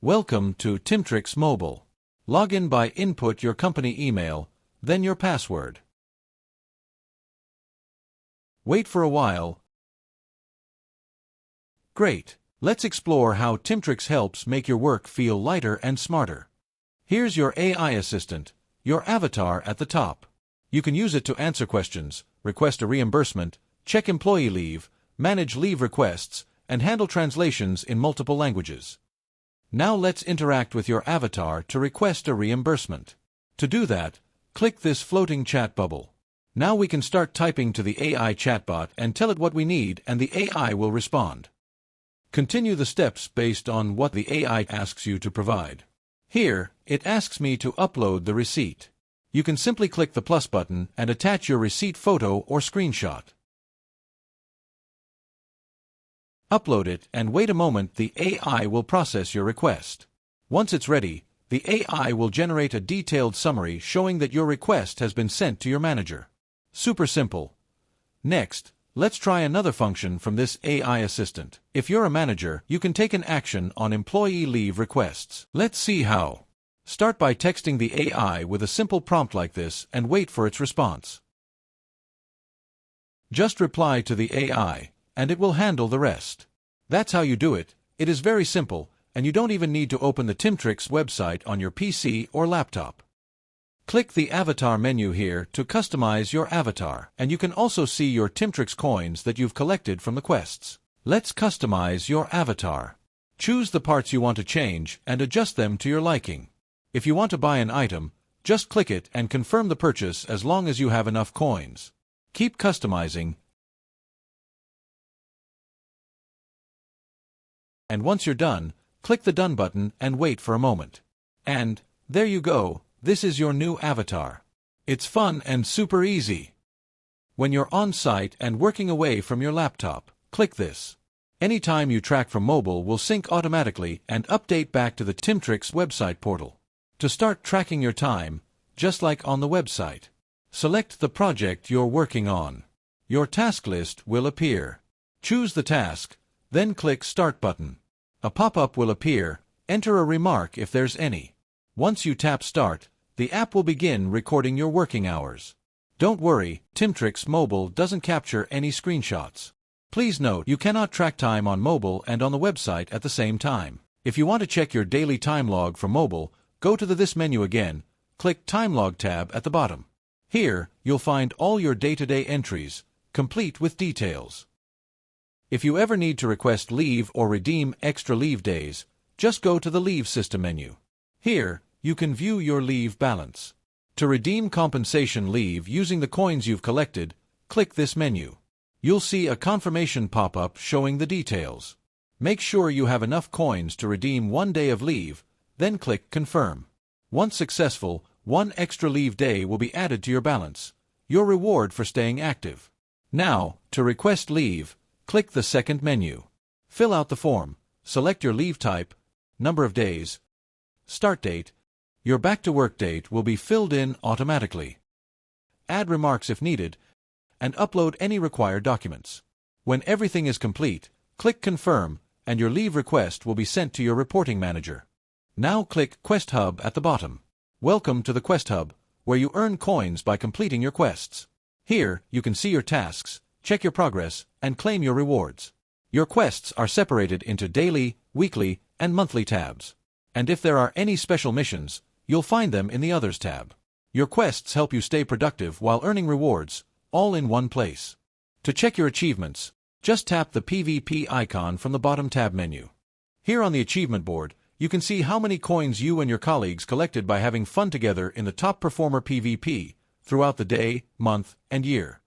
Welcome to Teamtrics Mobile. Log in by input your company email, then your password. Wait for a while. Great. Let's explore how Teamtrics helps make your work feel lighter and smarter. Here's your AI assistant, your avatar at the top. You can use it to answer questions, request a reimbursement, check employee leave, manage leave requests, and handle translations in multiple languages. Now let's interact with your avatar to request a reimbursement. To do that, click this floating chat bubble. Now we can start typing to the AI chatbot and tell it what we need, and the AI will respond. Continue the steps based on what the AI asks you to provide. Here, it asks me to upload the receipt. You can simply click the plus button and attach your receipt photo or screenshot. Upload it and wait a moment. The AI will process your request. Once it's ready, the AI will generate a detailed summary showing that your request has been sent to your manager. Super simple. Next, let's try another function from this AI assistant. If you're a manager, you can take an action on employee leave requests. Let's see how. Start by texting the AI with a simple prompt like this and wait for its response. Just reply to the AI, and it will handle the rest. That's how you do it. It is very simple, and you don't even need to open the Teamtrics website on your PC or laptop. Click the Avatar menu here to customize your avatar, and you can also see your Teamtrics coins that you've collected from the quests. Let's customize your avatar. Choose the parts you want to change and adjust them to your liking. If you want to buy an item, just click it and confirm the purchase as long as you have enough coins. Keep customizing, and once you're done, click the Done button and wait for a moment. And there you go, this is your new avatar. It's fun and super easy. When you're on site and working away from your laptop, click this. Anytime you track from mobile will sync automatically and update back to the Teamtrics website portal. To start tracking your time, just like on the website, select the project you're working on. Your task list will appear. Choose the task, then click Start button. A pop-up will appear. Enter a remark if there's any. Once you tap Start, the app will begin recording your working hours. Don't worry, Teamtrics Mobile doesn't capture any screenshots. Please note you cannot track time on mobile and on the website at the same time. If you want to check your daily time log from mobile, go to this menu again, click Time Log tab at the bottom. Here, you'll find all your day-to-day entries, complete with details. If you ever need to request leave or redeem extra leave days, just go to the Leave System menu. Here, you can view your leave balance. To redeem compensation leave using the coins you've collected, click this menu. You'll see a confirmation pop-up showing the details. Make sure you have enough coins to redeem 1 day of leave, then click Confirm. Once successful, 1 extra leave day will be added to your balance, your reward for staying active. Now, to request leave, click the second menu. Fill out the form, select your leave type, number of days, start date. Your back-to-work date will be filled in automatically. Add remarks if needed, and upload any required documents. When everything is complete, click Confirm, and your leave request will be sent to your reporting manager. Now click Quest Hub at the bottom. Welcome to the Quest Hub, where you earn coins by completing your quests. Here, you can see your tasks, check your progress, and claim your rewards. Your quests are separated into daily, weekly, and monthly tabs. And if there are any special missions, you'll find them in the Others tab. Your quests help you stay productive while earning rewards, all in one place. To check your achievements, just tap the PvP icon from the bottom tab menu. Here on the achievement board, you can see how many coins you and your colleagues collected by having fun together in the top performer PvP throughout the day, month, and year.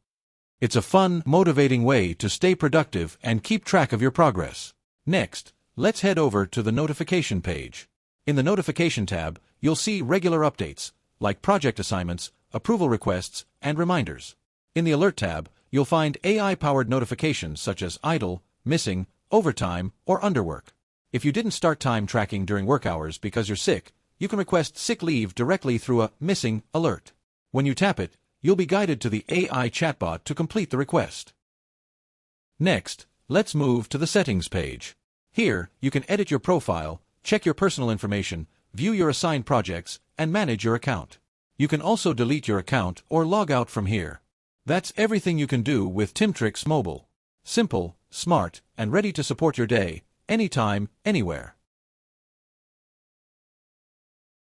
It's a fun, motivating way to stay productive and keep track of your progress. Next, let's head over to the notification page. In the notification tab, you'll see regular updates, like project assignments, approval requests, and reminders. In the alert tab, you'll find AI-powered notifications such as idle, missing, overtime, or underwork. If you didn't start time tracking during work hours because you're sick, you can request sick leave directly through a missing alert. When you tap it, you'll be guided to the AI chatbot to complete the request. Next, let's move to the settings page. Here, you can edit your profile, check your personal information, view your assigned projects, and manage your account. You can also delete your account or log out from here. That's everything you can do with Teamtrics Mobile. Simple, smart, and ready to support your day, anytime, anywhere.